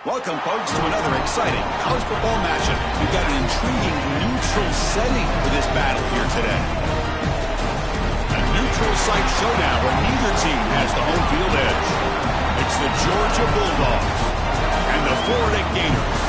Welcome, folks, to another exciting college football matchup. We've got an intriguing neutral setting for this battle here today. A neutral site showdown where neither team has the home field edge. It's the Georgia Bulldogs and the Florida Gators.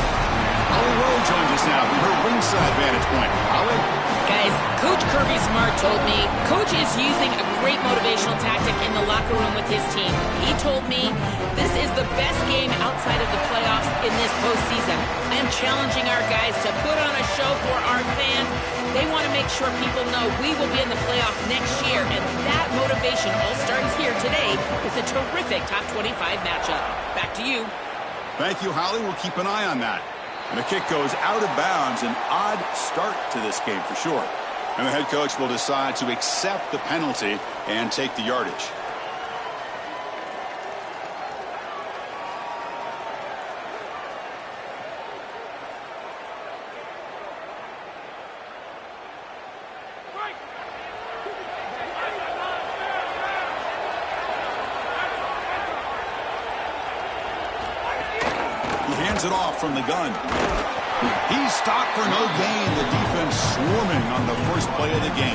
Holly Rowe joins us now from her ringside vantage point. Holly? Guys, Coach Kirby Smart told me Coach is using a great motivational tactic in the locker room with his team. He told me this is the best game outside of the playoffs in this postseason. I am challenging our guys to put on a show for our fans. They want to make sure people know we will be in the playoffs next year, and that motivation all starts here today with a terrific top 25 matchup. Back to you. Thank you, Holly. We'll keep an eye on that. And the kick goes out of bounds. An odd start to this game for sure. And the head coach will decide to accept the penalty and take the yardage. Hands it off from the gun. He's stopped for no gain. The defense swarming on the first play of the game.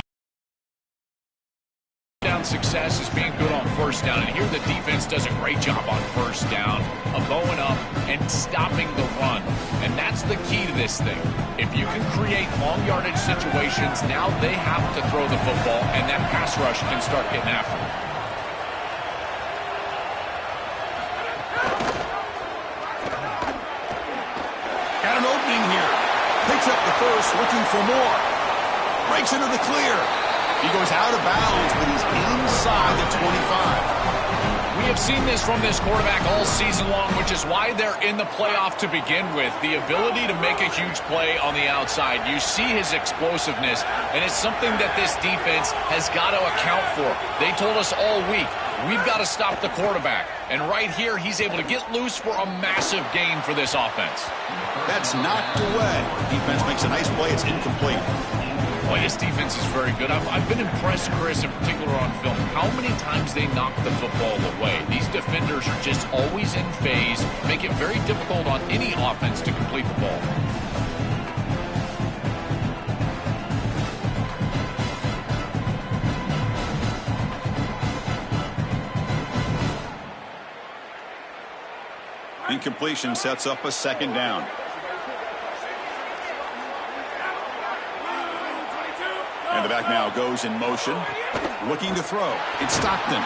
Down success is being good on first down, and here the defense does a great job on first down of going up and stopping the run. And that's the key to this thing. If you can create long yardage situations, now they have to throw the football, and that pass rush can start getting after it. Got an opening here. Picks up the first, looking for more. Breaks into the clear. He goes out of bounds, but he's inside the 25. We have seen this from this quarterback all season long, which is why they're in the playoff to begin with. The ability to make a huge play on the outside. You see his explosiveness, and it's something that this defense has got to account for. They told us all week, we've got to stop the quarterback. And right here, he's able to get loose for a massive gain for this offense. That's knocked away. Defense makes a nice play. It's incomplete. Boy, this defense is very good. I've been impressed, Chris, in particular on film, how many times they knock the football away. These defenders are just always in phase, make it very difficult on any offense to complete the ball. Incompletion sets up a second down. And the back now goes in motion, looking to throw. It's Stockton.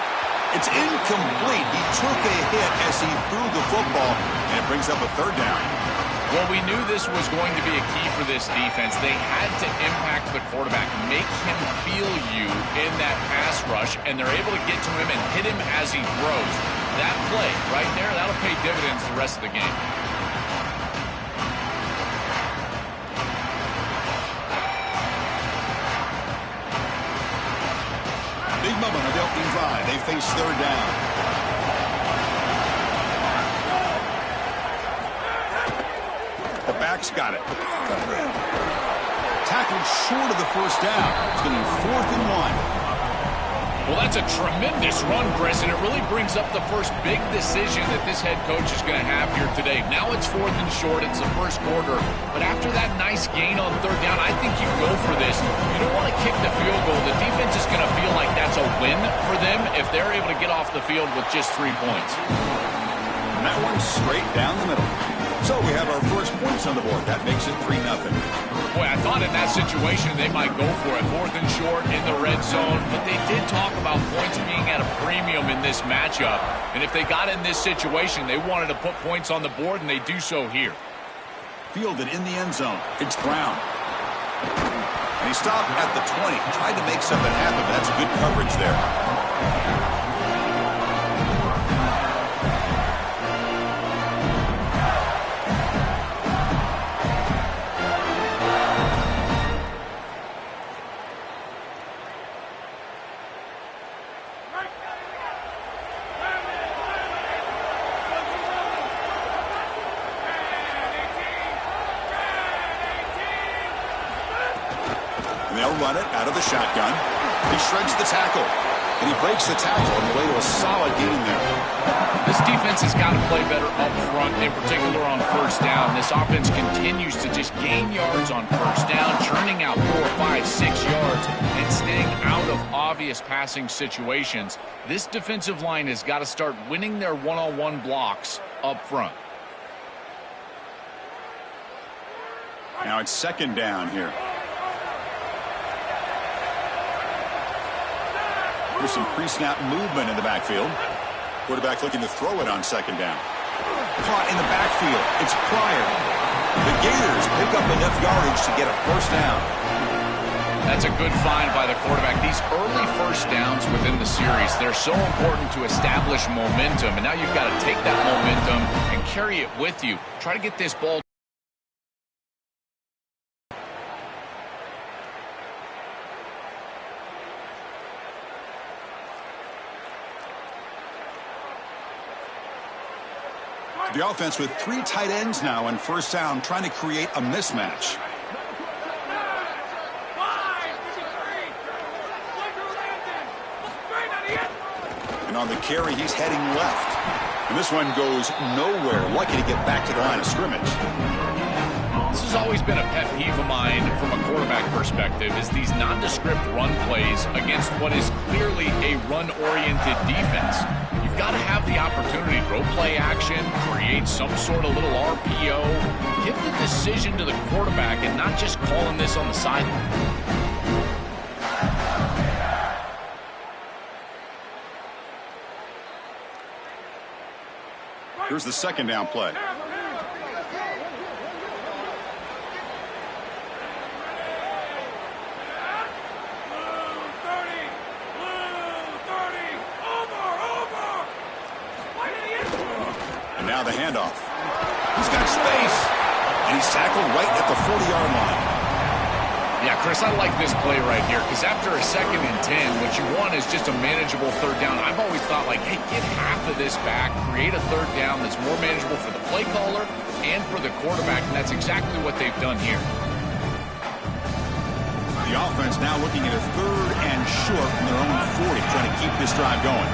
It's incomplete. He took a hit as he threw the football, and it brings up a third down. Well, we knew this was going to be a key for this defense. They had to impact the quarterback, make him feel you in that pass rush, and they're able to get to him and hit him as he throws. That play right there, that'll pay dividends the rest of the game. Big moment of the opening drive. They face third down. The back's got it. Tackled short of the first down. It's going to be 4th and 1. Well, that's a tremendous run, Chris, and it really brings up the first big decision that this head coach is going to have here today. Now it's 4th and short. It's the first quarter. But after that nice gain on third down, I think you go for this. You don't want to kick the field goal. The defense is going to feel like that's a win for them if they're able to get off the field with just 3 points. And that one's straight down the middle. So we have our first points on the board. That makes it 3-0. Boy, I thought in that situation they might go for it. 4th and short in the red zone. But they did talk about points being at a premium in this matchup. And if they got in this situation, they wanted to put points on the board, and they do so here. Fielded in the end zone. It's Brown. And he stopped at the 20. Tried to make something happen, but that's good coverage there. They'll run it out of the shotgun. He shreds the tackle, and he breaks the tackle on the way to a solid gain there. This defense has got to play better up front, in particular on first down. This offense continues to just gain yards on first down, churning out 4, 5, 6 yards, and staying out of obvious passing situations. This defensive line has got to start winning their one-on-one blocks up front. Now it's second down here. There's some pre-snap movement in the backfield. Quarterback looking to throw it on second down. Caught in the backfield. It's Pryor. The Gators pick up enough yardage to get a first down. That's a good find by the quarterback. These early first downs within the series, they're so important to establish momentum. And now you've got to take that momentum and carry it with you. Try to get this ball. The offense with 3 tight ends now on first down, trying to create a mismatch. And on the carry, he's heading left. And this one goes nowhere. Lucky to get back to the line of scrimmage. This has always been a pet peeve of mine from a quarterback perspective, is these nondescript run plays against what is clearly a run-oriented defense. You've got to have the opportunity to go play action, create some sort of little RPO, give the decision to the quarterback and not just calling this on the sideline. Here's the second down play. And now the handoff. He's got space. And he's tackled right at the 40-yard line. Yeah, Chris, I like this play right here because after a 2nd and 10, what you want is just a manageable third down. I've always thought, like, hey, get half of this back, create a third down that's more manageable for the play caller and for the quarterback, and that's exactly what they've done here. The offense now looking at a 3rd and short from their own 40, trying to keep this drive going.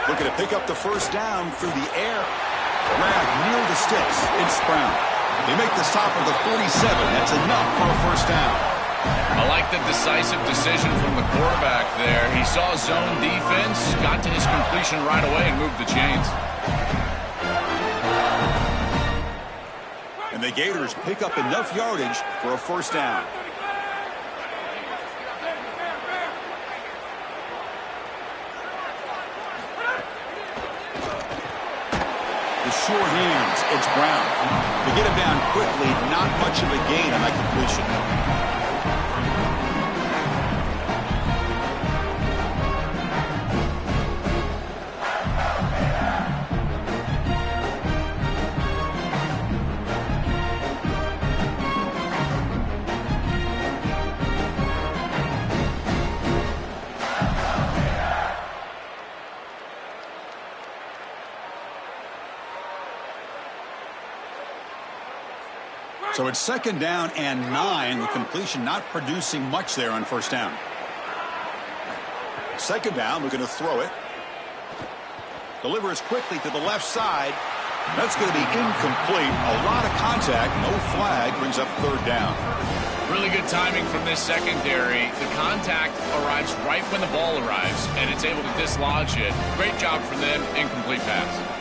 Looking to pick up the first down through the air. Grab near the sticks. It's Brown. They make the stop at the 47. That's enough for a first down. I like the decisive decision from the quarterback there. He saw zone defense, got to his completion right away, and moved the chains. And the Gators pick up enough yardage for a first down. The short hands, it's Brown. To get him down quickly, not much of a gain on that completion. So it's 2nd down and 9. The completion not producing much there on first down. 2nd down, looking to throw it. Delivers quickly to the left side. That's going to be incomplete. A lot of contact. No flag. Brings up 3rd down. Really good timing from this secondary. The contact arrives right when the ball arrives, and it's able to dislodge it. Great job for them. Incomplete pass.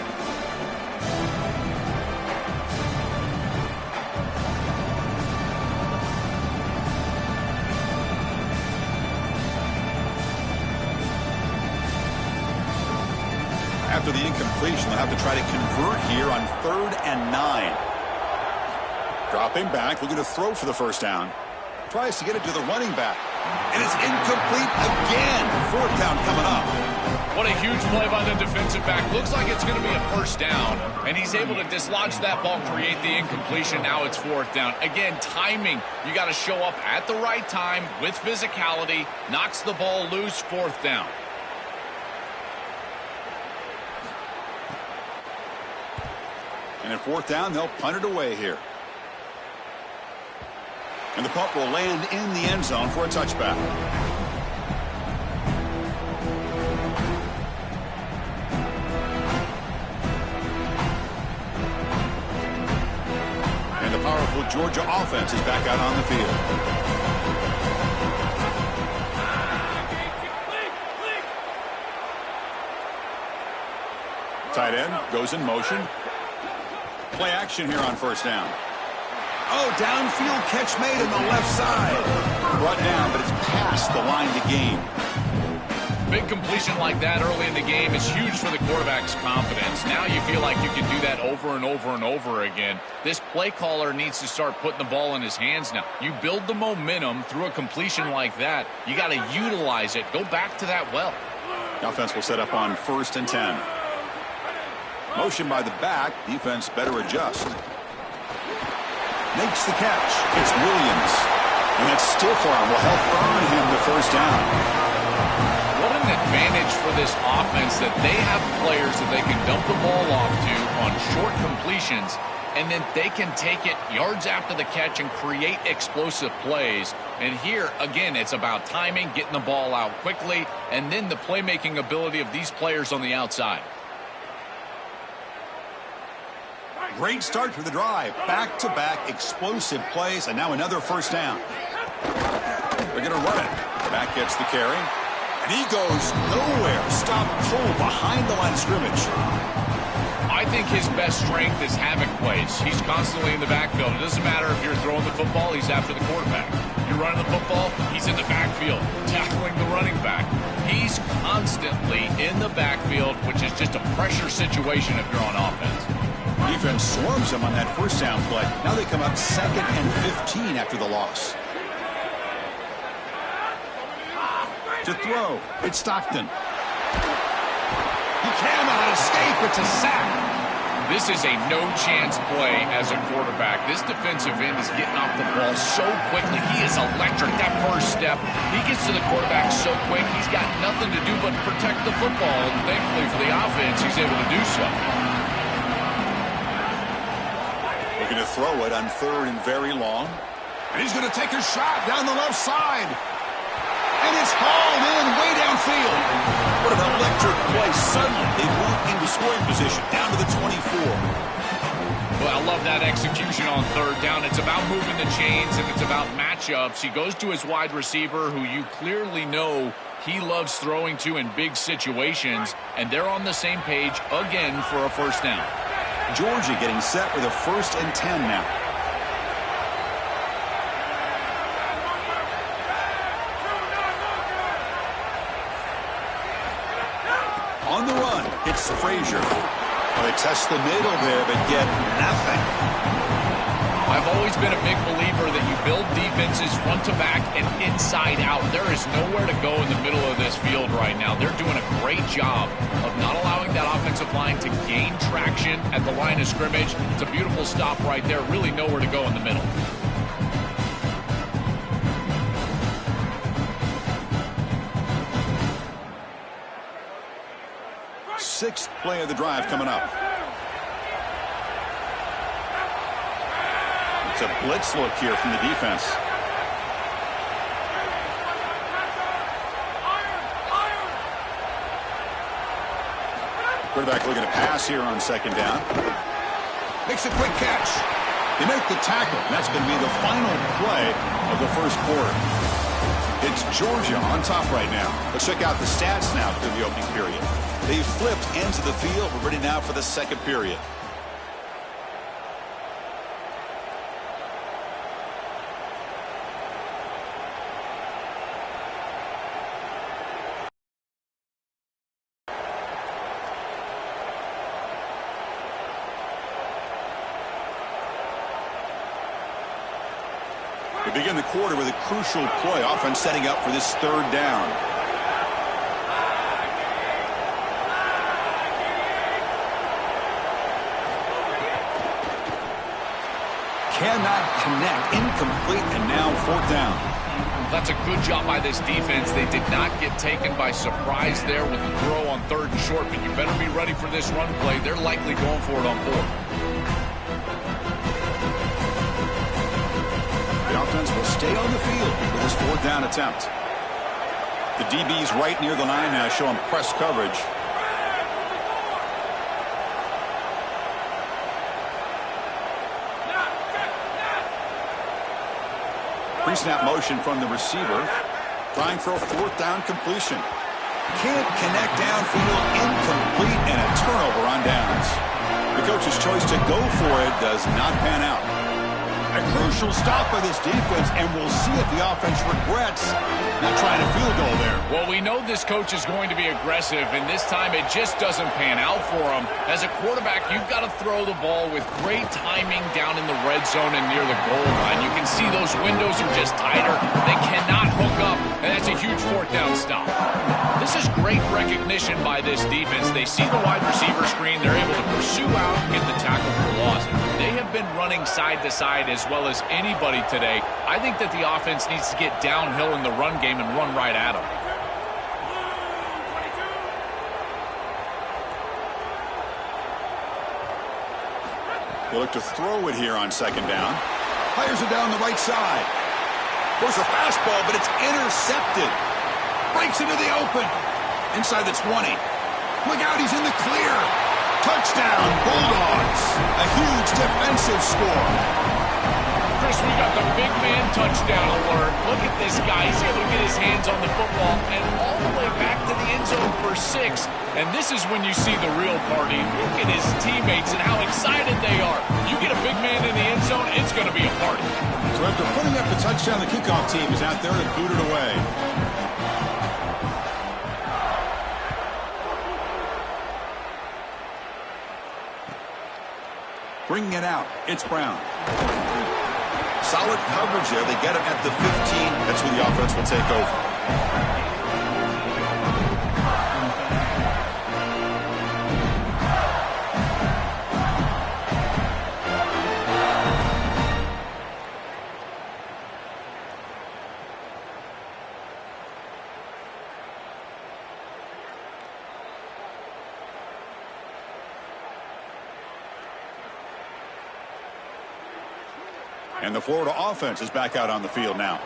After the incompletion, they'll have to try to convert here on 3rd and 9. Dropping back, looking to throw for the first down. Tries to get it to the running back. And it's incomplete again. 4th down coming up. What a huge play by the defensive back. Looks like it's going to be a first down. And he's able to dislodge that ball, create the incompletion. Now it's 4th down. Again, timing. You got to show up at the right time with physicality. Knocks the ball loose, 4th down. And at 4th down, they'll punt it away here. And the punt will land in the end zone for a touchback. Georgia offense is back out on the field. Tight end goes in motion. Play action here on first down. Oh, downfield catch made on the left side. Brought down, but it's past the line to gain. Big completion like that early in the game is huge for the quarterback's confidence. Now you feel like you can do that over and over and over again. This play caller needs to start putting the ball in his hands now. You build the momentum through a completion like that. You got to utilize it. Go back to that well. The offense will set up on 1st and 10. Motion by the back. Defense better adjust. Makes the catch. It's Williams. And that stiff arm will help earn him the first down. What an advantage for this offense that they have players that they can dump the ball off to on short completions, and then they can take it yards after the catch and create explosive plays. And here, again, it's about timing, getting the ball out quickly, and then the playmaking ability of these players on the outside. Great start to the drive. Back-to-back explosive plays, and now another first down. They're going to run it. The back gets the carry. And he goes nowhere. Stop cold behind the line of scrimmage. I think his best strength is havoc plays. He's constantly in the backfield. It doesn't matter if you're throwing the football, he's after the quarterback. You're running the football, he's in the backfield, tackling the running back. He's constantly in the backfield, which is just a pressure situation if you're on offense. Defense swarms him on that first down play. Now they come up 2nd and 15 after the loss. To throw, it's Stockton. He cannot escape. It's a sack. This is a no-chance play as a quarterback. This defensive end is getting off the ball so quickly. He is electric. That first step, he gets to the quarterback so quick, he's got nothing to do but protect the football. And thankfully for the offense, he's able to do so. Looking to throw it on 3rd and very long. And he's going to take a shot down the left side. And it's hauled in way downfield. What an electric play. Suddenly, they move into scoring position down to the 24. Well, I love that execution on 3rd down. It's about moving the chains, and it's about matchups. He goes to his wide receiver, who you clearly know he loves throwing to in big situations, and they're on the same page again for a first down. Georgia getting set with a 1st and 10 now. On the run, it's Frazier. Well, they test the middle there, but get nothing. I've always been a big believer that you build defenses front to back and inside out. There is nowhere to go in the middle of this field right now. They're doing a great job of not allowing that offensive line to gain traction at the line of scrimmage. It's a beautiful stop right there. Really nowhere to go in the middle. 6th play of the drive coming up. It's a blitz look here from the defense. Quarterback looking to pass here on 2nd down. Makes a quick catch. They make the tackle. That's going to be the final play of the first quarter. It's Georgia on top right now. Let's check out the stats now through the opening period. They've flipped into the field. We're ready now for the 2nd period. We begin the quarter with a crucial play. Offense setting up for this 3rd down. Cannot connect. Incomplete, and now 4th down. That's a good job by this defense. They did not get taken by surprise there with a throw on 3rd and short, but you better be ready for this run play. They're likely going for it on 4th. The offense will stay on the field with this 4th down attempt. The DB's right near the line now, showing press coverage. Pre-snap motion from the receiver. Trying for a 4th down completion. Can't connect downfield, incomplete, and a turnover on downs. The coach's choice to go for it does not pan out. A crucial stop by this defense, and we'll see if the offense regrets not trying a field goal there. Well, we know this coach is going to be aggressive, and this time it just doesn't pan out for him. As a quarterback, you've got to throw the ball with great timing down in the red zone and near the goal line. You can see those windows are just tighter. They cannot hook up, and that's a huge 4th down stop. This is great recognition by this defense. They see the wide receiver screen. They're able to pursue out and get the tackle for loss. They have been running side to side as well as anybody today. I think that the offense needs to get downhill in the run game and run right at them. They look to throw it here on 2nd down. Fires it down the right side. Goes a fastball, but it's intercepted. Breaks into the open. Inside the 20. Look out, he's in the clear. Touchdown, Bulldogs. A huge defensive score. Chris, we got the big man touchdown alert. Look at this guy. He's able to get his hands on the football and all the way back to the end zone for 6. And this is when you see the real party. Look at his teammates and how excited they are. You get a big man in the end zone, it's going to be a party. So after putting up the touchdown, the kickoff team is out there to boot it away. Bringing it out, it's Brown. Solid coverage there. They get him at the 15. That's where the offense will take over. And the Florida offense is back out on the field now.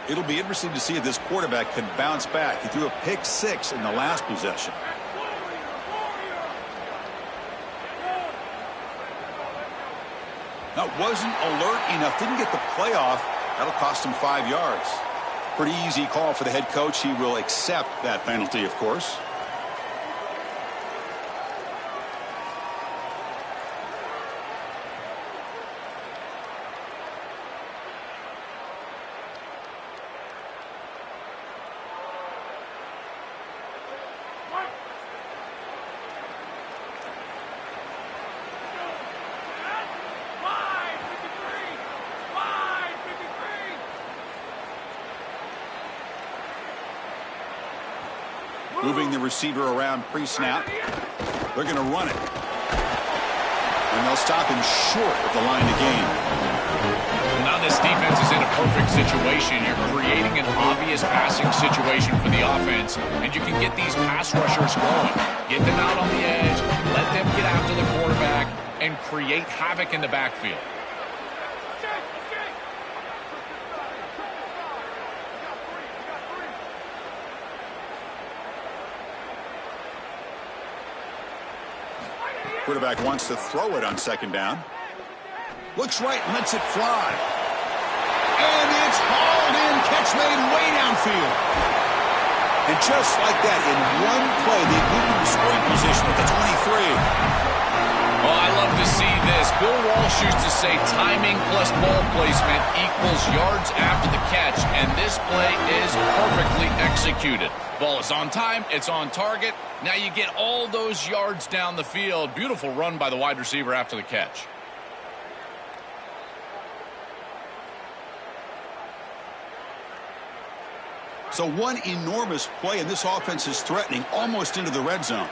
It'll be interesting to see if this quarterback can bounce back. He threw a pick 6 in the last possession. That wasn't alert enough. Didn't get the playoff. That'll cost him 5 yards. Pretty easy call for the head coach. He will accept that penalty, of course. Moving the receiver around pre-snap. They're going to run it. And they'll stop him short of the line to gain. Well, now this defense is in a perfect situation. You're creating an obvious passing situation for the offense, and you can get these pass rushers going. Get them out on the edge, let them get after the quarterback, and create havoc in the backfield. Quarterback wants to throw it on 2nd down. Looks right, lets it fly. And it's hauled in. Catch made way downfield. And just like that, in one play, they moved into scoring position at the 23. Oh, I love to see this. Bill Walsh used to say timing plus ball placement equals yards after the catch, and this play is perfectly executed. Ball is on time, it's on target. Now you get all those yards down the field. Beautiful run by the wide receiver after the catch. So one enormous play, and this offense is threatening almost into the red zone.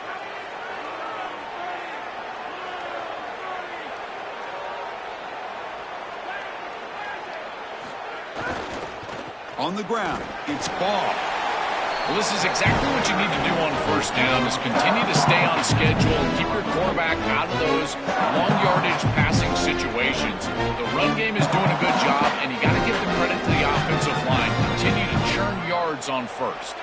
On the ground, it's Ball. Well, this is exactly what you need to do on 1st down, is continue to stay on schedule and keep your quarterback out of those long yardage passing situations. The run game is doing a good job, and you got to give the credit to the offensive line. Continue to churn yards on 1st.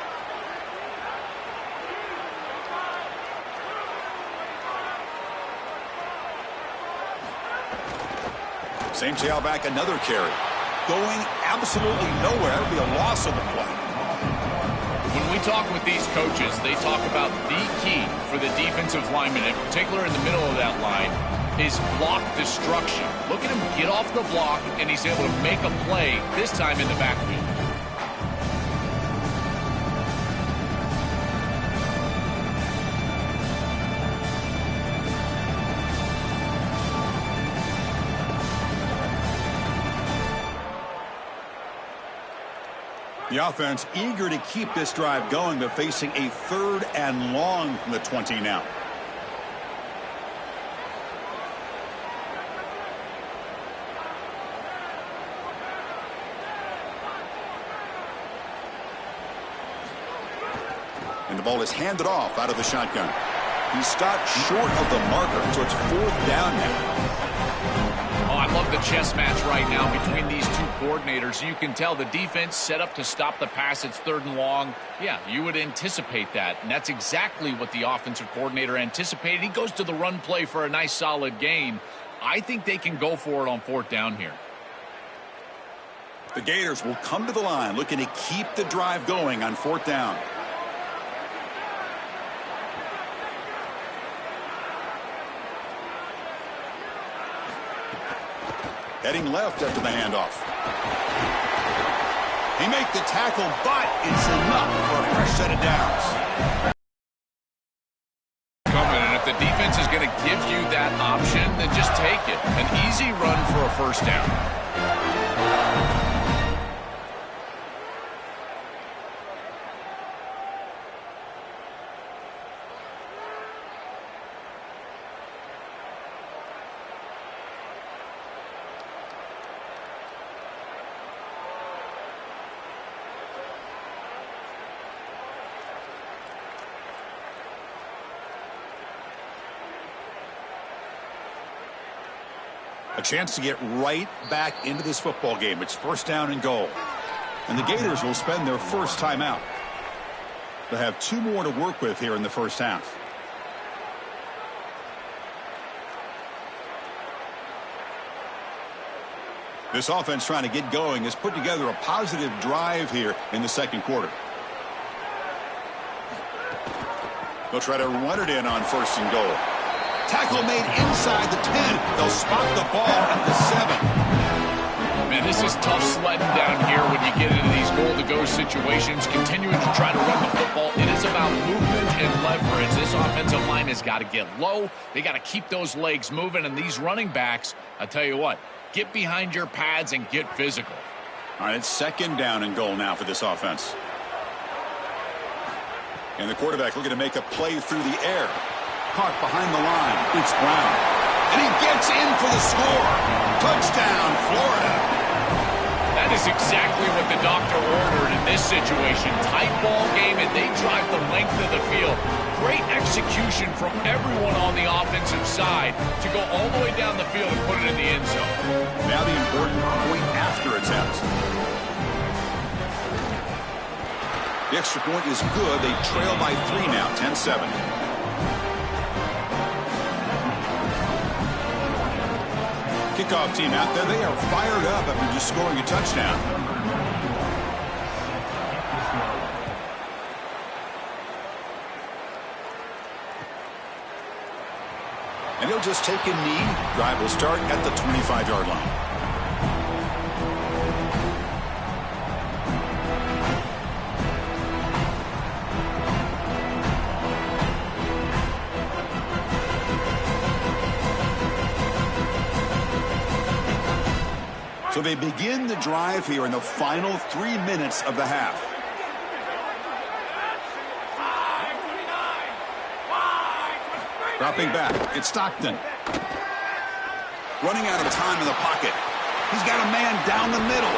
Same tailback, another carry. going absolutely nowhere. That would be a loss of the play. When we talk with these coaches, they talk about the key for the defensive lineman, in particular in the middle of that line, is block destruction. Look at him get off the block, and he's able to make a play, this time in the backfield. The offense eager to keep this drive going, but facing a 3rd and long from the 20 now. And the ball is handed off out of the shotgun. He stopped short of the marker, so it's 4th down now. Oh, I love the chess match right now between these two coordinators. You can tell the defense set up to stop the pass. It's 3rd and long. Yeah, you would anticipate that, and that's exactly what the offensive coordinator anticipated. He goes to the run play for a nice solid gain. I think they can go for it on 4th down here. The Gators will come to the line looking to keep the drive going on 4th down. Heading left after the handoff. He makes the tackle, but it's enough for a fresh set of downs. And if the defense is going to give you that option, then just take it. An easy run for a 1st down. A chance to get right back into this football game. It's 1st down and goal. And the Gators will spend their first timeout. They'll have 2 more to work with here in the 1st half. This offense trying to get going has put together a positive drive here in the 2nd quarter. They'll try to run it in on 1st and goal. Tackle made inside the 10. They'll spot the ball at the 7. Man, this is tough sledding down here when you get into these goal-to-go situations. Continuing to try to run the football. It is about movement and leverage. This offensive line has got to get low. They got to keep those legs moving. And these running backs, I tell you what, get behind your pads and get physical. All right, it's 2nd down and goal now for this offense. And the quarterback looking to make a play through the air. Caught behind the line. It's Brown. And he gets in for the score. Touchdown, Florida. That is exactly what the doctor ordered in this situation. Tight ball game, and they drive the length of the field. Great execution from everyone on the offensive side to go all the way down the field and put it in the end zone. Now the important point after attempt. The extra point is good. They trail by 3 now, 10-7. Kickoff team out there. They are fired up after just scoring a touchdown. And he'll just take a knee. Drive will start at the 25-yard line. So they begin the drive here in the final 3 minutes of the half. Dropping back, it's Stockton. Running out of time in the pocket. He's got a man down the middle.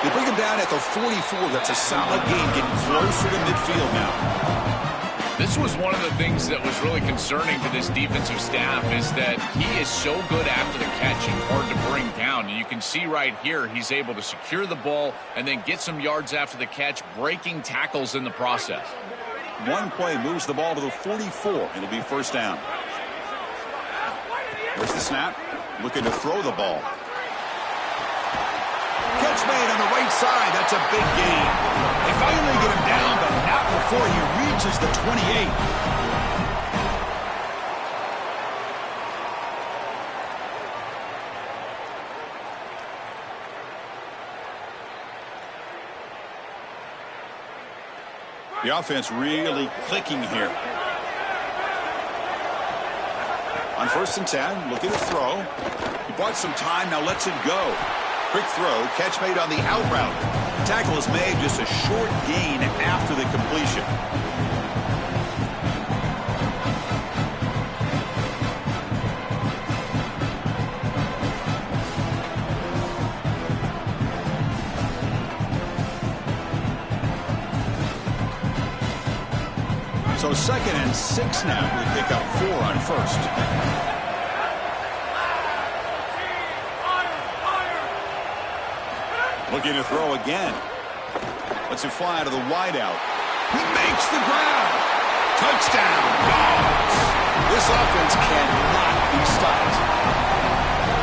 They bring him down at the 44. That's a solid gain, getting closer to midfield now. This was one of the things that was really concerning to this defensive staff is that he is so good after the catch and hard to bring down. And you can see right here he's able to secure the ball and then get some yards after the catch, breaking tackles in the process. One play moves the ball to the 44. It'll be first down. There's the snap. Looking to throw the ball. catch made on the right side. That's a big gain. They finally get him down, but not before he reaches the 28. The offense really clicking here. On 1st and 10, looking to throw. He bought some time, now lets it go. Quick throw, catch made on the out route. The tackle is made, just a short gain after the completion. So 2nd and 6 now. We'll pick up 4 on 1st. Looking to throw again. Lets it fly to the wideout. He makes the grab. Touchdown, Dogs. This offense cannot be stopped.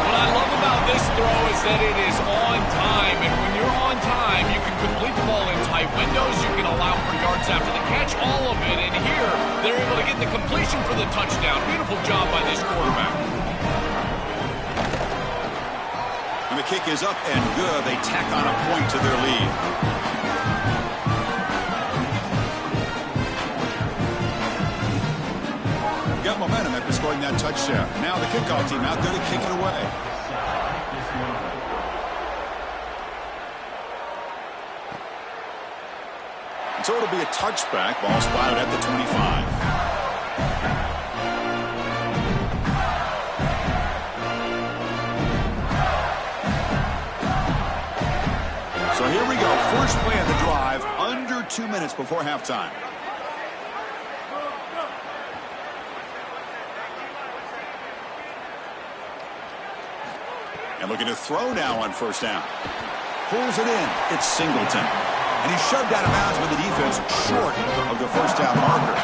What I love about this throw is that it is on time, and when you're on time, you can complete the ball in tight windows. You can allow for yards after the catch, all of it. And here, they're able to get the completion for the touchdown. Beautiful job by this quarterback. And the kick is up and good. They tack on a point to their lead. Got momentum after scoring that touchdown. Now the kickoff team out there to kick it away. And so it'll be a touchback. Ball spotted at the 25. So here we go. First play of the drive. Under 2 minutes before halftime. And looking to throw now on 1st down. Pulls it in. It's Singleton. And he's shoved out of bounds with the defense short of the 1st down marker.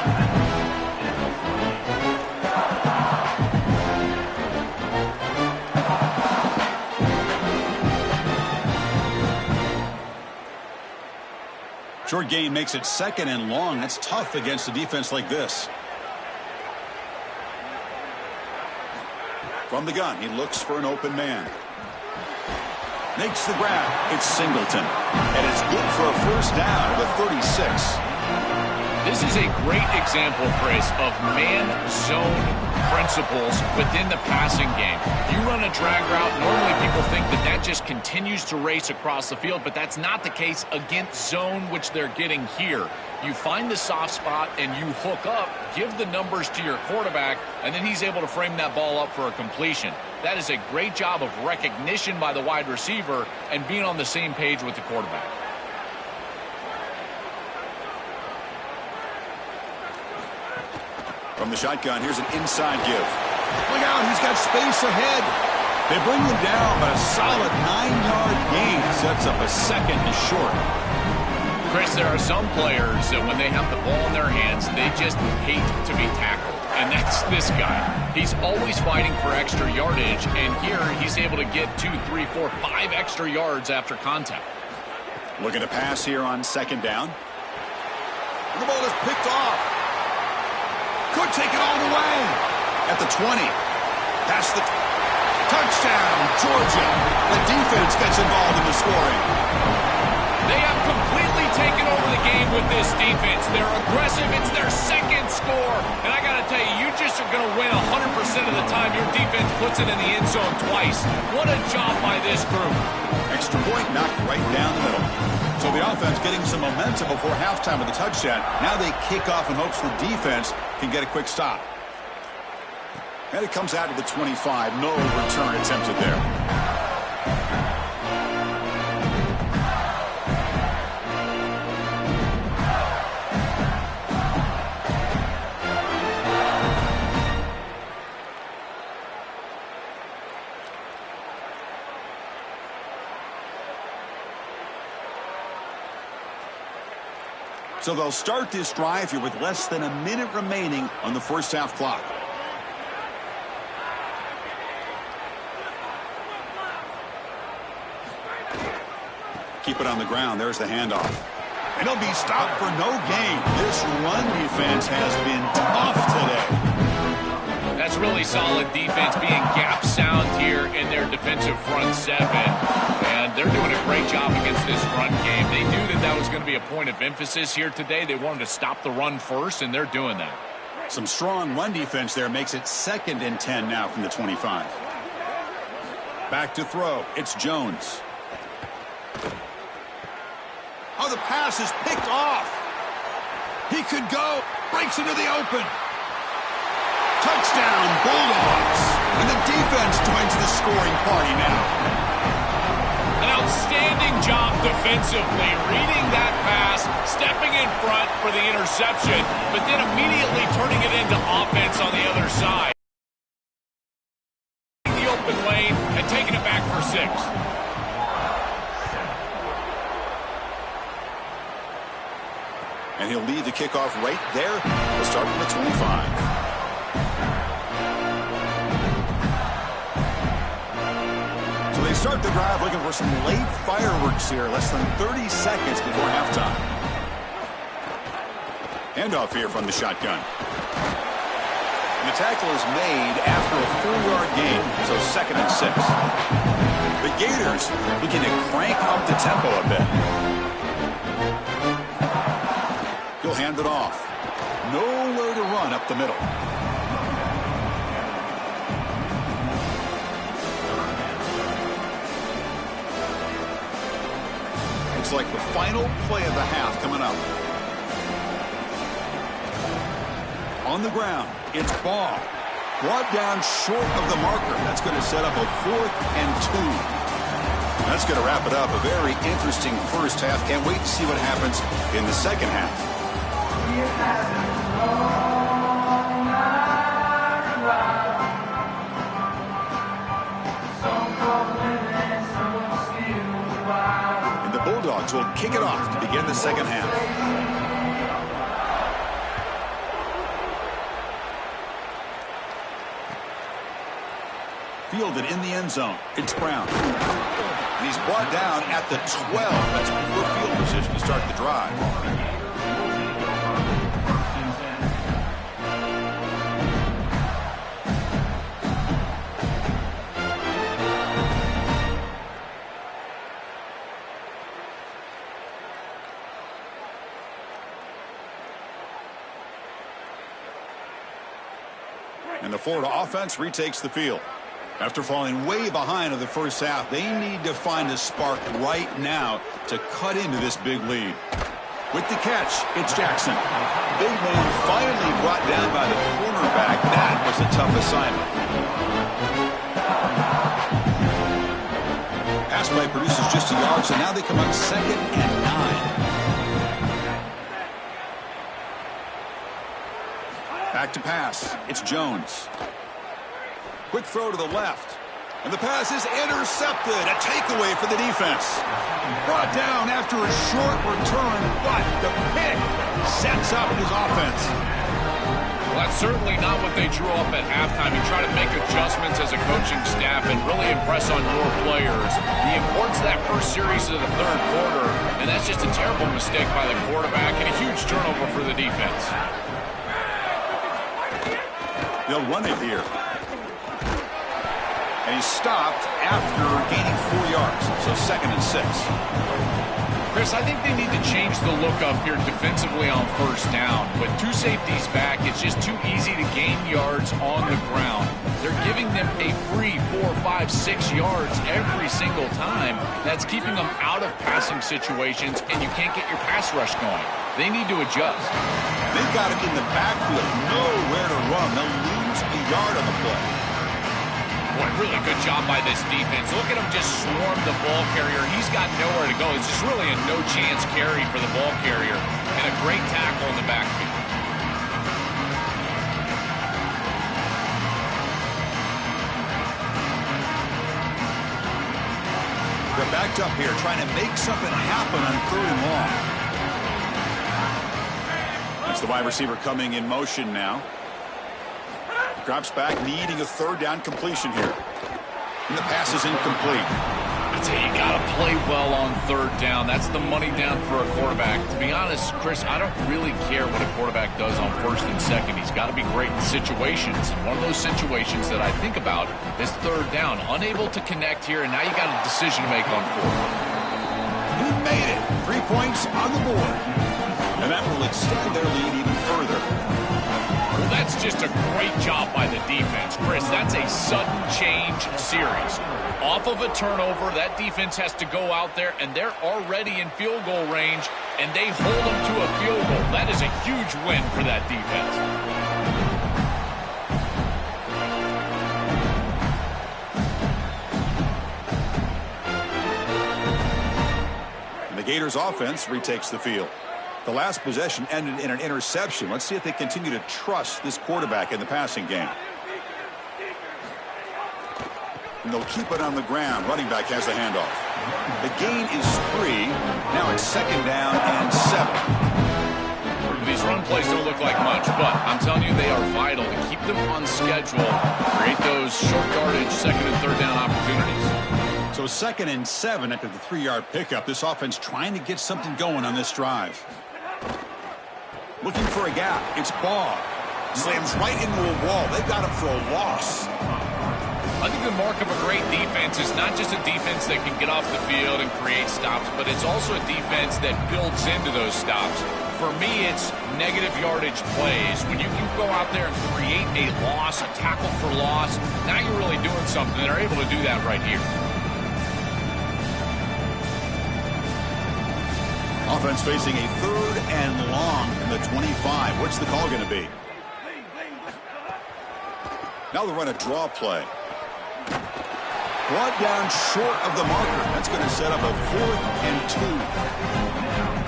Short gain makes it 2nd and long. That's tough against a defense like this. From the gun, he looks for an open man. Makes the grab. It's Singleton. And it's good for a 1st down at the 36. This is a great example, Chris, of man-zone principles within the passing game. You run a drag route, normally people think that that just continues to race across the field, but that's not the case against zone, which they're getting here. You find the soft spot and you hook up, give the numbers to your quarterback, and then he's able to frame that ball up for a completion. That is a great job of recognition by the wide receiver and being on the same page with the quarterback. From the shotgun, here's an inside give. Look out, he's got space ahead. They bring him down, but a solid 9-yard gain sets up a 2nd and short. Chris, there are some players that when they have the ball in their hands, they just hate to be tackled. And that's this guy. He's always fighting for extra yardage, and here he's able to get 2, 3, 4, 5 extra yards after contact. Looking to pass here on 2nd down. And the ball is picked off. Could take it all the way. At the 20. Past the touchdown, Georgia. The defense gets involved in the scoring. They have completely taken over the game with this defense. They're aggressive. It's their 2nd score. And I got to tell you, you just are going to win 100% of the time your defense puts it in the end zone twice. What a job by this group. Extra point knocked right down the middle. So the offense getting some momentum before halftime with the touchdown. Now they kick off in hopes the defense can get a quick stop. And it comes out to the 25. No return attempted there. So they'll start this drive here with less than a minute remaining on the 1st half clock. Keep it on the ground. There's the handoff. And he'll be stopped for no gain. This run defense has been tough today. That's really solid defense, being gap sound here in their defensive front seven. And they're doing a great job against this run game. They knew that that was going to be a point of emphasis here today. They wanted to stop the run first, and they're doing that. Some strong run defense there makes it 2nd and 10 now from the 25. Back to throw. It's Jones. Oh, the pass is picked off. He could go. Breaks into the open. Touchdown, Bulldogs. And the defense joins the scoring party now. An outstanding job defensively, reading that pass, stepping in front for the interception, but then immediately turning it into offense on the other side. The open lane and taking it back for 6. And he'll lead the kickoff right there. We'll start from the 25. So they start the drive looking for some late fireworks here. Less than 30 seconds before halftime. Handoff here from the shotgun. And the tackle is made after a 4-yard gain. So 2nd and 6. The Gators looking to crank up the tempo a bit. He'll hand it off. Nowhere to run up the middle. Looks like the final play of the half coming up. On the ground, it's Ball. Brought down short of the marker. That's going to set up a 4th and 2. That's going to wrap it up. A very interesting first half. Can't wait to see what happens in the second half. And the Bulldogs will kick it off to begin the second half. Fielded in the end zone. It's Brown. And he's brought down at the 12. That's poor field position to start the drive. And the Florida offense retakes the field. After falling way behind in the first half, they need to find a spark right now to cut into this big lead. With the catch, it's Jackson. Big man finally brought down by the cornerback. That was a tough assignment. Pass play produces just a yard, so now they come up 2nd and 9. Back to pass. It's Jones. Quick throw to the left. And the pass is intercepted. A takeaway for the defense. Brought down after a short return, but the pick sets up his offense. Well, that's certainly not what they drew up at halftime. You try to make adjustments as a coaching staff and really impress on your players. The importance of that first series of the third quarter, and that's just a terrible mistake by the quarterback and a huge turnover for the defense. They'll run it here. And he's stopped after gaining 4 yards. So 2nd and 6. Chris, I think they need to change the look up here defensively on first down. With 2 safeties back, it's just too easy to gain yards on the ground. They're giving them a free 4, 5, 6 yards every single time. That's keeping them out of passing situations, and you can't get your pass rush going. They need to adjust. They've got it in the backfield. Nowhere to run. They'll lose a yard on the play. Boy, really good job by this defense. Look at him just swarm the ball carrier. He's got nowhere to go. It's just really a no-chance carry for the ball carrier. And a great tackle in the backfield. They're backed up here trying to make something happen on 3rd and long. That's the wide receiver coming in motion now. Drops back, needing a 3rd down completion here. And the pass is incomplete. I tell you, you got to play well on third down. That's the money down for a quarterback. To be honest, Chris, I don't really care what a quarterback does on first and second. He's got to be great in situations. And one of those situations that I think about is third down. Unable to connect here, and now you got a decision to make on fourth. He made it. 3 points on the board. And that will extend their lead even further. Well, that's just a great job by the defense. Chris, that's a sudden change series. Off of a turnover, that defense has to go out there, and they're already in field goal range, and they hold them to a field goal. That is a huge win for that defense. And the Gators offense retakes the field. The last possession ended in an interception. Let's see if they continue to trust this quarterback in the passing game. And they'll keep it on the ground. Running back has the handoff. The gain is 3. Now it's 2nd down and 7. These run plays don't look like much, but I'm telling you, they are vital to keep them on schedule, create those short yardage 2nd and 3rd down opportunities. So 2nd and 7 after the 3-yard pickup. This offense trying to get something going on this drive. Looking for a gap. It's Ball. Slams right into a wall. They got him for a loss. I think the mark of a great defense is not just a defense that can get off the field and create stops, but it's also a defense that builds into those stops. For me, it's negative yardage plays. When you can go out there and create a loss, a tackle for loss, now you're really doing something. They're able to do that right here. Offense facing a 3rd and long from the 25. What's the call going to be? Now they'll run a draw play. Brought down short of the marker. That's going to set up a 4th and 2.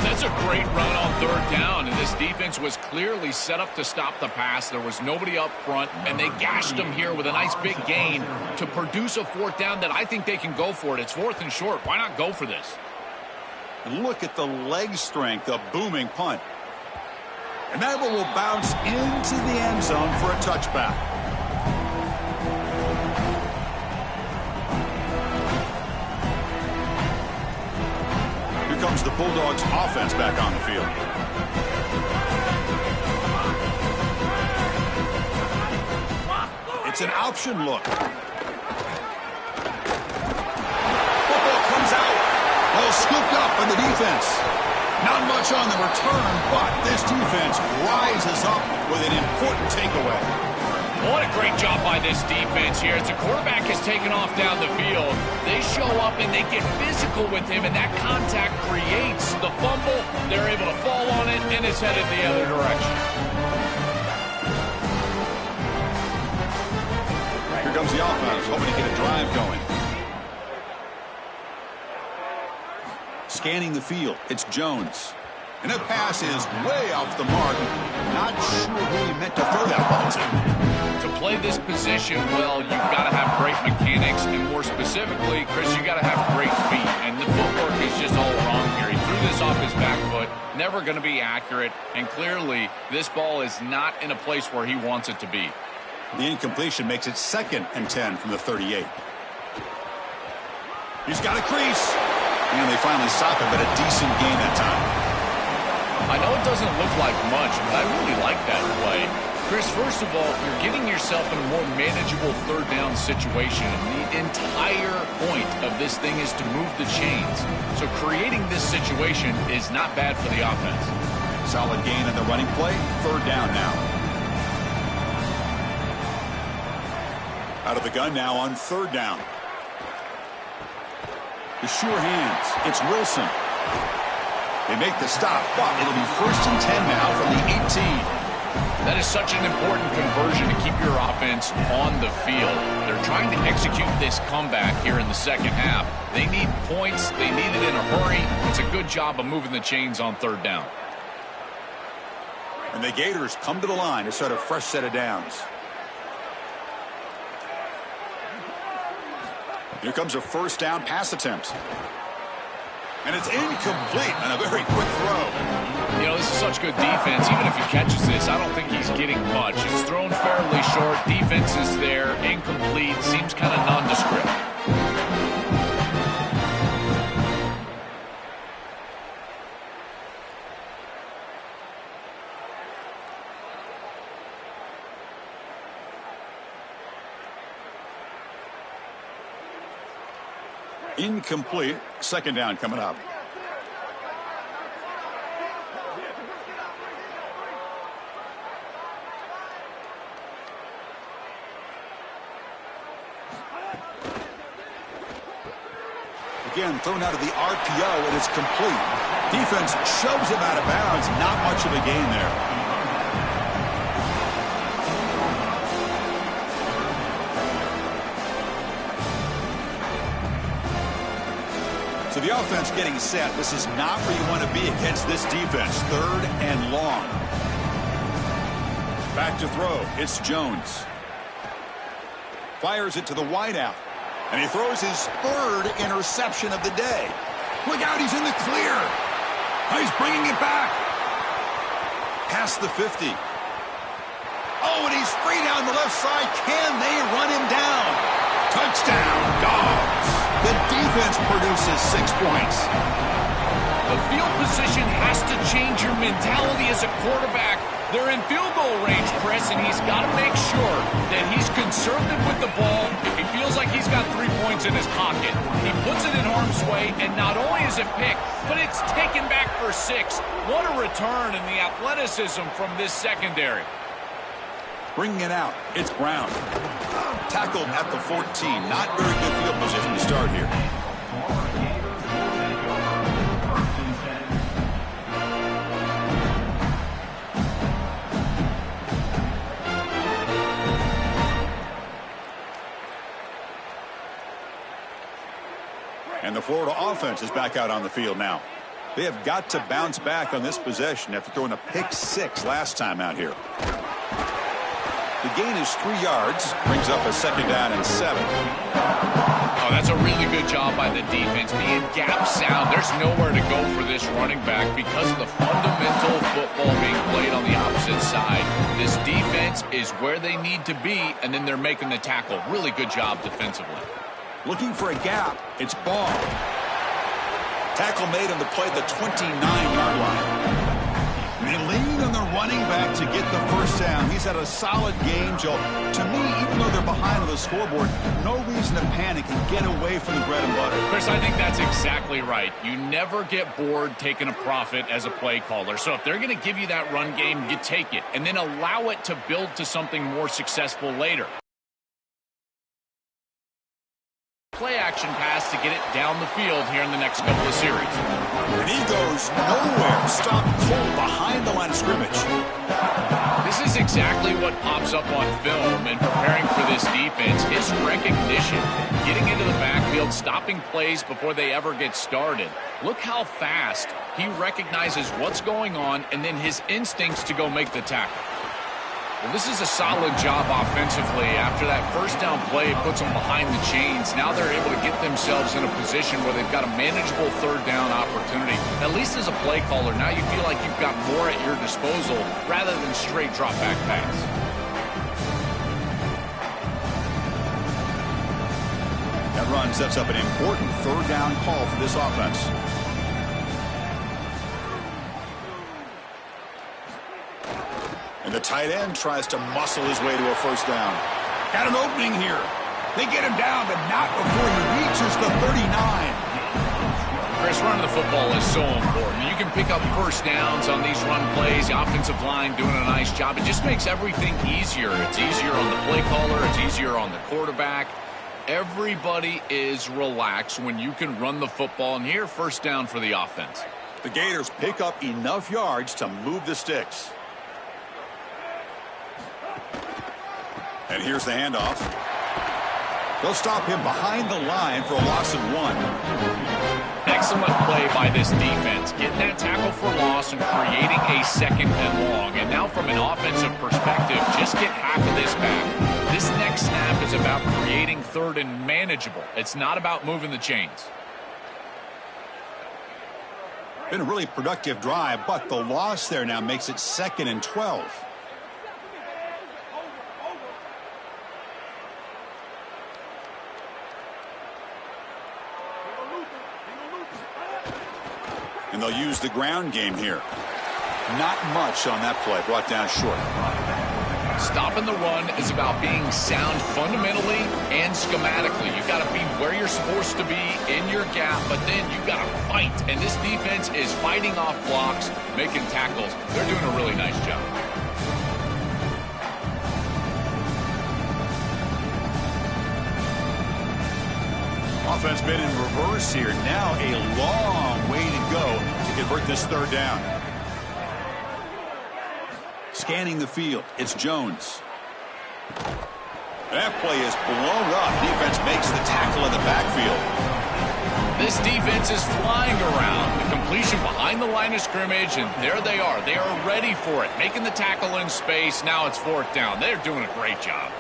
That's a great run on 3rd down, and this defense was clearly set up to stop the pass. There was nobody up front, and they gashed them here with a nice big gain to produce a 4th down that I think they can go for it. It's 4th and short. Why not go for this? Look at the leg strength, a booming punt. And that one will bounce into the end zone for a touchback. Here comes the Bulldogs offense back on the field. It's an option look. Football comes out. Ball scooped up by the defense. Not much on the return, but this defense rises up with an important takeaway. What a great job by this defense here. As the quarterback is taken off down the field, they show up and they get physical with him, and that contact creates the fumble. They're able to fall on it, and it's headed the other direction. Here comes the offense, hoping to get a drive going. Scanning the field, it's Jones. And that pass is way off the mark. Not sure who he meant to throw that ball to. To play this position well, you've got to have great mechanics, and more specifically, Chris, you got to have great feet. And the footwork is just all wrong here. He threw this off his back foot, never going to be accurate, and clearly this ball is not in a place where he wants it to be. The incompletion makes it 2nd and 10 from the 38. He's got a crease. And they finally stop him, but a decent gain that time. I know it doesn't look like much, but I really like that play. Chris, first of all, you're getting yourself in a more manageable 3rd down situation. The entire point of this thing is to move the chains. So creating this situation is not bad for the offense. Solid gain on the running play. 3rd down now. Out of the gun now on 3rd down. The sure hands. It's Wilson. They make the stop, but it'll be 1st and 10 now from the 18. That is such an important conversion to keep your offense on the field. They're trying to execute this comeback here in the 2nd half. They need points. They need it in a hurry. It's a good job of moving the chains on 3rd down. And the Gators come to the line to start a fresh set of downs. Here comes a 1st down pass attempt. And it's incomplete on a very quick throw. You know, this is such good defense. Even if he catches this, I don't think he's getting much. It's thrown fairly short. Defense is there. Incomplete. Seems kind of nondescript. Incomplete. Second down coming up. Again, thrown out of the RPO, and it's complete. Defense shoves him out of bounds. Not much of a gain there. So the offense getting set. This is not where you want to be against this defense. Third and long. Back to throw. It's Jones. Fires it to the wideout. And he throws his third interception of the day. Look out, he's in the clear. He's bringing it back. Past the 50. Oh, and he's free down the left side. Can they run him down? Touchdown, Dogs. The defense produces 6 points. The field position has to change your mentality as a quarterback. They're in field goal range, Chris, and he's got to make sure that he's conservative with the ball. If he feels like he's got 3 points in his pocket, he puts it in harm's way, and not only is it picked, but it's taken back for 6. What a return in the athleticism from this secondary. Bringing it out, it's Brown. Tackled at the 14. Not very good field position to start here. And the Florida offense is back out on the field now. They have got to bounce back on this possession after throwing a pick 6 last time out here. The gain is 3 yards, brings up a second down and 7. Oh, that's a really good job by the defense. Being gap sound, there's nowhere to go for this running back because of the fundamental football being played on the opposite side. This defense is where they need to be, and then they're making the tackle. Really good job defensively. Looking for a gap. It's Ball. Tackle made on the play at the 29-yard line. They lean on the running back to get the first down. He's had a solid game, Joe. To me, even though they're behind on the scoreboard, no reason to panic and get away from the bread and butter. Chris, I think that's exactly right. You never get bored taking a profit as a play caller. So if they're going to give you that run game, you take it. And then allow it to build to something more successful later. Play action pass to get it down the field here in the next couple of series. And he goes nowhere. Stopped cold behind the line of scrimmage. This is exactly what pops up on film in preparing for this defense. His recognition, getting into the backfield, stopping plays before they ever get started. Look how fast he recognizes what's going on and then his instincts to go make the tackle. Well, this is a solid job offensively. After that first down play, it puts them behind the chains. Now they're able to get themselves in a position where they've got a manageable third down opportunity. At least as a play caller, now you feel like you've got more at your disposal rather than straight drop back pass. That run sets up an important third down call for this offense. And the tight end tries to muscle his way to a first down. Got an opening here. They get him down, but not before he reaches the 39. Chris, running the football is so important. You can pick up first downs on these run plays. The offensive line doing a nice job. It just makes everything easier. It's easier on the play caller. It's easier on the quarterback. Everybody is relaxed when you can run the football. And here, first down for the offense. The Gators pick up enough yards to move the sticks. And here's the handoff. They'll stop him behind the line for a loss of 1. Excellent play by this defense. Getting that tackle for loss and creating a second and long. And now from an offensive perspective, just get half of this back. This next snap is about creating third and manageable. It's not about moving the chains. Been a really productive drive, but the loss there now makes it 2nd and 12. And they'll use the ground game here. Not much on that play, brought down short. Stopping the run is about being sound fundamentally and schematically. You've got to be where you're supposed to be in your gap, but then you've got to fight. And this defense is fighting off blocks, making tackles. They're doing a really nice job. Offense been in reverse here. Now a long way to go to convert this third down. Scanning the field, it's Jones. That play is blown up. Defense makes the tackle in the backfield. This defense is flying around. The completion behind the line of scrimmage, and there they are. They are ready for it, making the tackle in space. Now it's fourth down. They're doing a great job.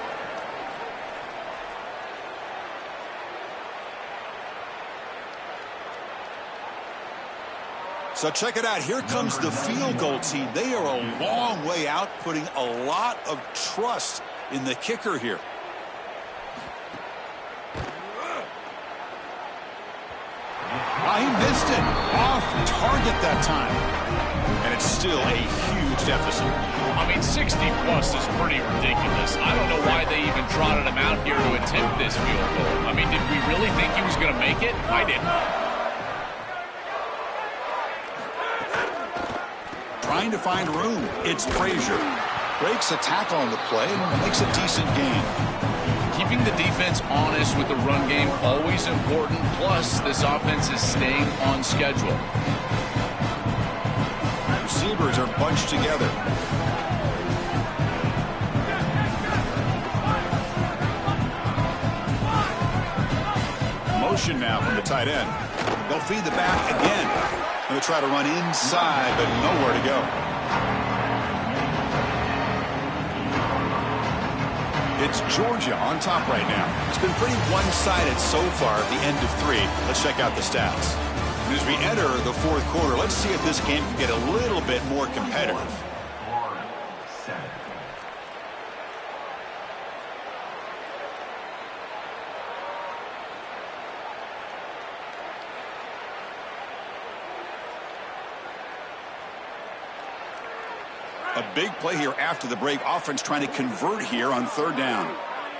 So check it out. Here comes the field goal team. They are a long way out, putting a lot of trust in the kicker here. He missed it. Off target that time. And it's still a huge deficit. I mean, 60-plus is pretty ridiculous. I don't know why they even trotted him out here to attempt this field goal. I mean, did we really think he was going to make it? I didn't. Trying to find room. It's Frazier. Breaks a tackle on the play and makes a decent gain. Keeping the defense honest with the run game, always important. Plus, this offense is staying on schedule. Receivers are bunched together. Motion now from the tight end. They'll feed the back again. They'll try to run inside, but nowhere to go. It's Georgia on top right now. It's been pretty one-sided so far at the end of 3. Let's check out the stats. And as we enter the fourth quarter, let's see if this game can get a little bit more competitive. A big play here after the break. Offense trying to convert here on third down.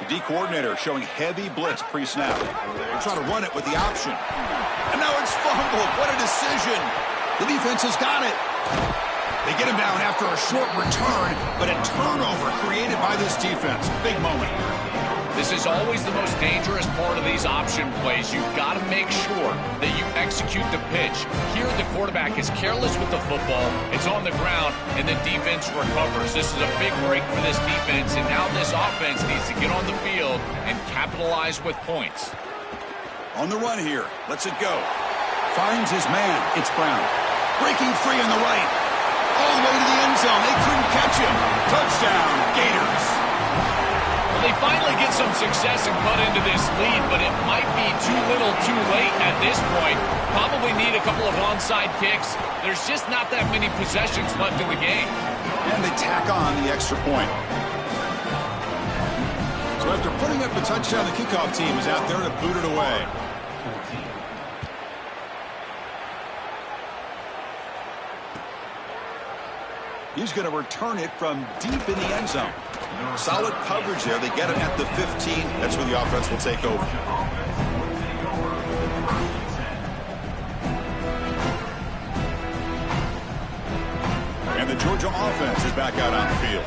The D coordinator showing heavy blitz pre-snap. They're trying to run it with the option. And now it's fumbled. What a decision. The defense has got it. They get him down after a short return, but a turnover created by this defense. Big moment. This is always the most dangerous part of these option plays. You've got to make sure that you execute the pitch. Here, the quarterback is careless with the football. It's on the ground, and the defense recovers. This is a big break for this defense, and now this offense needs to get on the field and capitalize with points. On the run here. Lets it go. Finds his man. It's Brown. Breaking free on the right. All the way to the end zone. They couldn't catch him. Touchdown, Gators. They finally get some success and cut into this lead, but it might be too little too late at this point. Probably need a couple of onside kicks. There's just not that many possessions left in the game. And they tack on the extra point. So after putting up the touchdown, the kickoff team is out there to boot it away. He's going to return it from deep in the end zone. Solid coverage there. They get him at the 15. That's where the offense will take over. And the Georgia offense is back out on the field.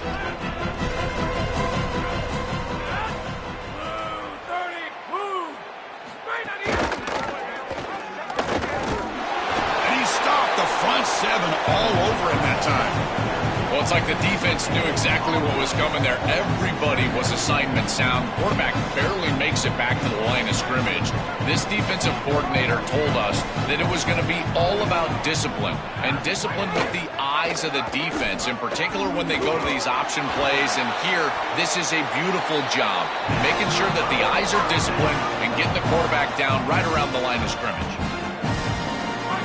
And he stopped the front 7 all over him that time. Well, it's like the defense knew exactly what was coming there. Everybody was assignment sound. The quarterback barely makes it back to the line of scrimmage. This defensive coordinator told us that it was going to be all about discipline, and discipline with the eyes of the defense, in particular when they go to these option plays. And here, this is a beautiful job, making sure that the eyes are disciplined and getting the quarterback down right around the line of scrimmage.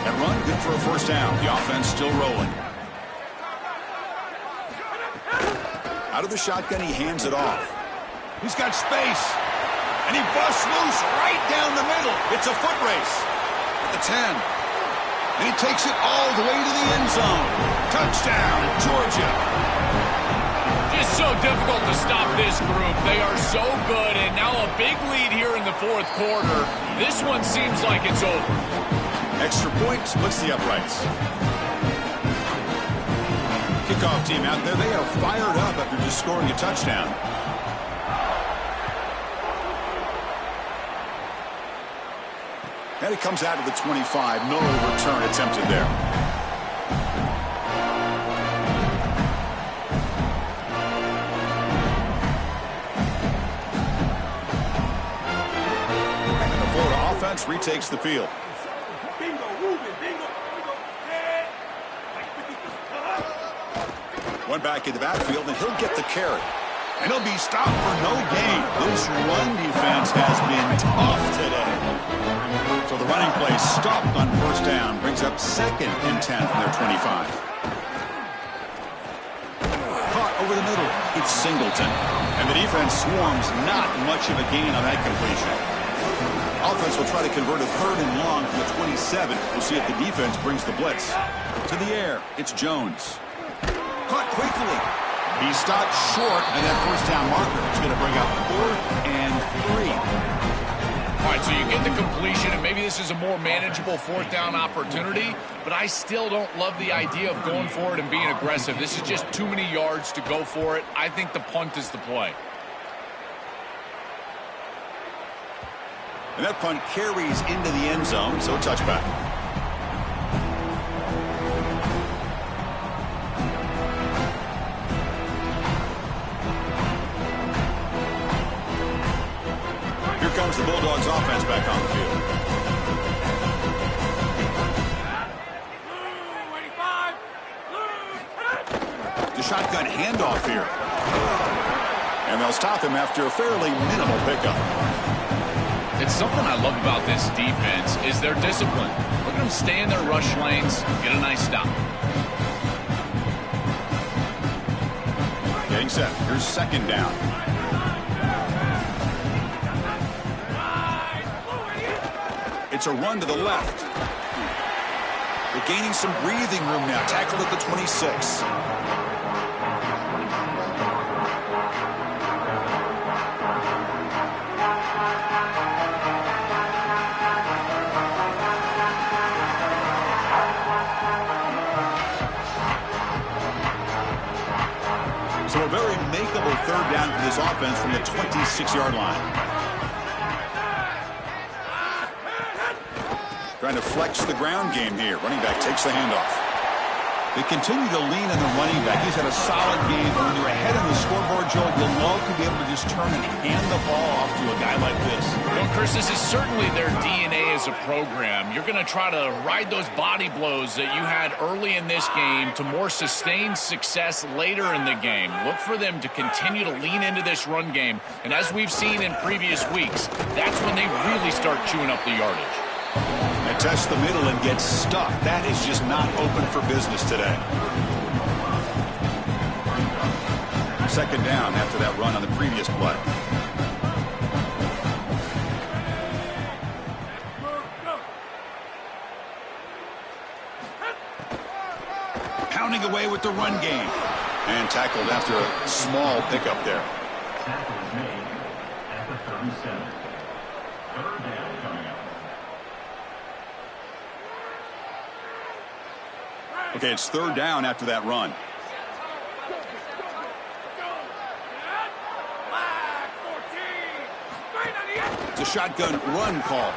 That run, good for a first down. The offense still rolling. Out of the shotgun, he hands it off. He's got space. And he busts loose right down the middle. It's a foot race. At the 10. And he takes it all the way to the end zone. Touchdown, Georgia. Just so difficult to stop this group. They are so good, and now a big lead here in the fourth quarter. This one seems like it's over. Extra point splits the uprights. Kickoff team out there, they are fired up after just scoring a touchdown. And it comes out of the 25. No return attempted there. And the Florida offense retakes the field. One back in the backfield, and he'll get the carry. And he'll be stopped for no gain. This run defense has been tough today. So the running play stopped on first down, brings up 2nd and 10 from their 25. Caught over the middle. It's Singleton. And the defense swarms, not much of a gain on that completion. Offense will try to convert a 3rd and long from the 27. We'll see if the defense brings the blitz. To the air, it's Jones. Caught quickly. He stopped short, and that first down marker is going to bring up 4th and 3. All right, so you get the completion, and maybe this is a more manageable 4th down opportunity, but I still don't love the idea of going for it and being aggressive. This is just too many yards to go for it. I think the punt is the play. And that punt carries into the end zone, so touchback. Here comes the Bulldogs offense back on the field. The shotgun handoff here. And they'll stop him after a fairly minimal pickup. It's something I love about this defense is their discipline. Look at them stay in their rush lanes, get a nice stop. Getting set. Here's 2nd down. It's a run to the left. They're gaining some breathing room now. Tackled at the 26. So a very makeable 3rd down for this offense from the 26-yard line. Trying to flex the ground game here. Running back takes the handoff. They continue to lean on the running back. He's had a solid game. When you're ahead on the scoreboard, Joe, you'll love to be able to just turn and hand the ball off to a guy like this. Well, Chris, this is certainly their DNA as a program. You're going to try to ride those body blows that you had early in this game to more sustained success later in the game. Look for them to continue to lean into this run game. And as we've seen in previous weeks, that's when they really start chewing up the yardage. They test the middle and get stuck. That is just not open for business today. 2nd down after that run on the previous play. Pounding away with the run game. And tackled after a small pickup there. Tackle is made at the 37. 3rd down coming up. Okay, it's 3rd down after that run. It's a shotgun run call.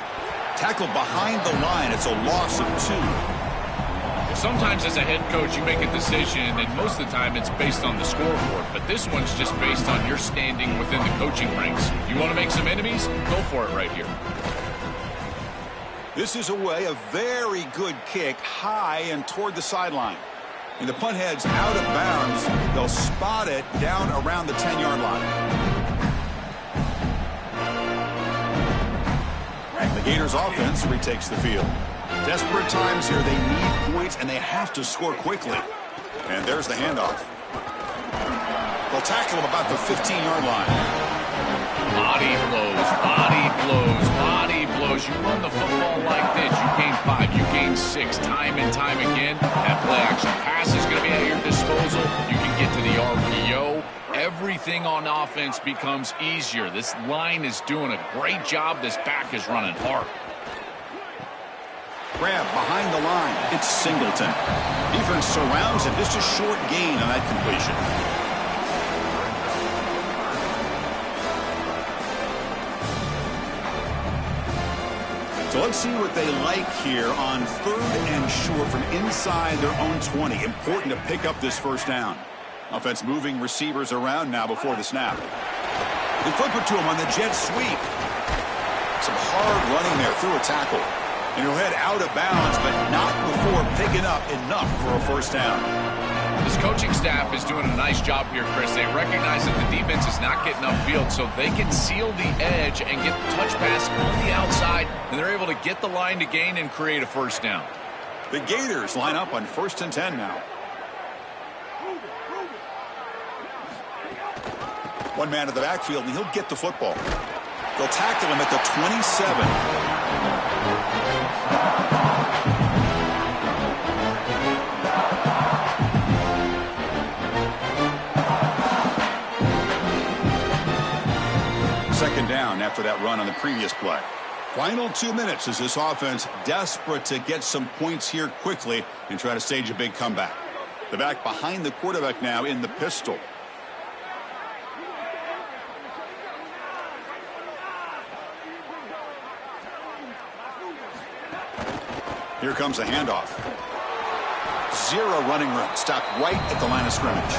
Tackled behind the line. It's a loss of 2. Sometimes as a head coach, you make a decision, and most of the time it's based on the scoreboard. But this one's just based on your standing within the coaching ranks. You want to make some enemies? Go for it right here. This is away, a very good kick, high and toward the sideline. And the punt heads out of bounds. They'll spot it down around the 10-yard line. And the Gators offense retakes the field. Desperate times here. They need points, and they have to score quickly. And there's the handoff. They'll tackle him about the 15-yard line. Body blows, body blows, body blows. You run the football like this, you gain 5, you gain 6, time and time again. That play action pass is going to be at your disposal. You can get to the RPO. everything on offense becomes easier. This line is doing a great job. This back is running hard. Grab behind the line. It's Singleton. Defense surrounds it. Just a short gain on that completion. So let's see what they like here on 3rd and short from inside their own 20. Important to pick up this first down. Offense moving receivers around now before the snap. They flip it to him on the jet sweep. Some hard running there through a tackle. And he'll head out of bounds, but not before picking up enough for a first down. This coaching staff is doing a nice job here, Chris. They recognize that the defense is not getting upfield, so they can seal the edge and get the touch pass on the outside, and they're able to get the line to gain and create a first down. The Gators line up on 1st and 10 now. One man in the backfield, and he'll get the football. They'll tackle him at the 27. Second down after that run on the previous play. Final 2 minutes as this offense desperate to get some points here quickly and try to stage a big comeback. The back behind the quarterback now in the pistol. Here comes a handoff. Zero running room. Stopped right at the line of scrimmage.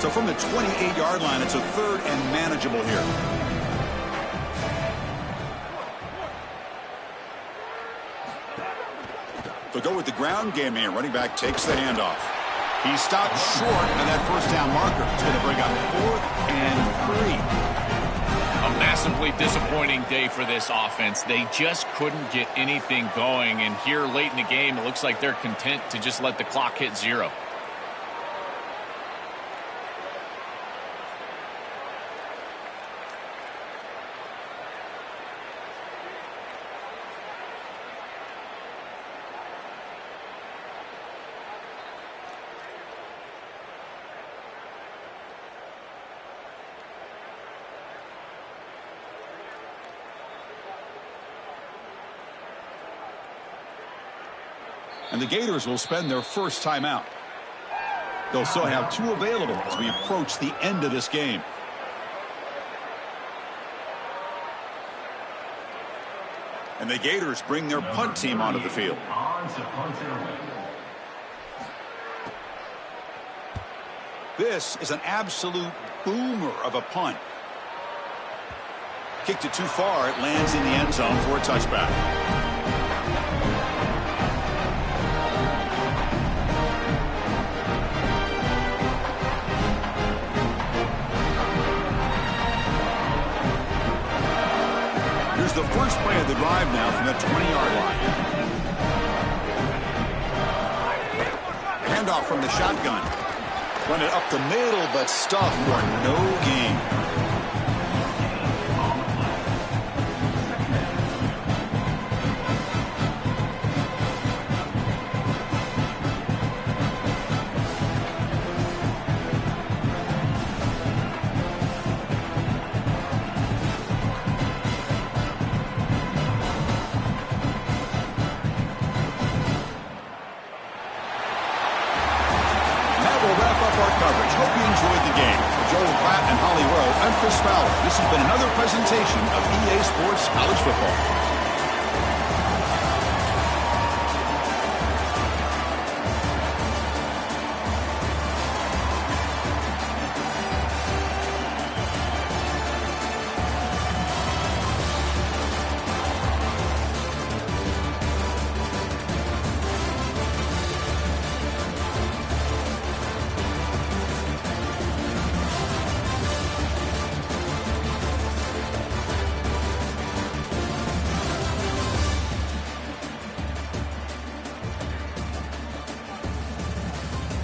So from the 28-yard line, it's a 3rd and manageable here. They'll go with the ground game here. Running back takes the handoff. He stopped short of that first down marker. It's going to bring up 4th and 3. A massively disappointing day for this offense. They just couldn't get anything going, and here late in the game, it looks like they're content to just let the clock hit 0. And the Gators will spend their first timeout. They'll still have 2 available as we approach the end of this game. And the Gators bring their punt team onto the field. This is an absolute boomer of a punt. Kicked it too far. It lands in the end zone for a touchback. Here's the first play of the drive now from the 20-yard line. Handoff from the shotgun. Run it up the middle, but stuffed for no gain. I'm Chris Fowler. This has been another presentation of EA Sports College Football.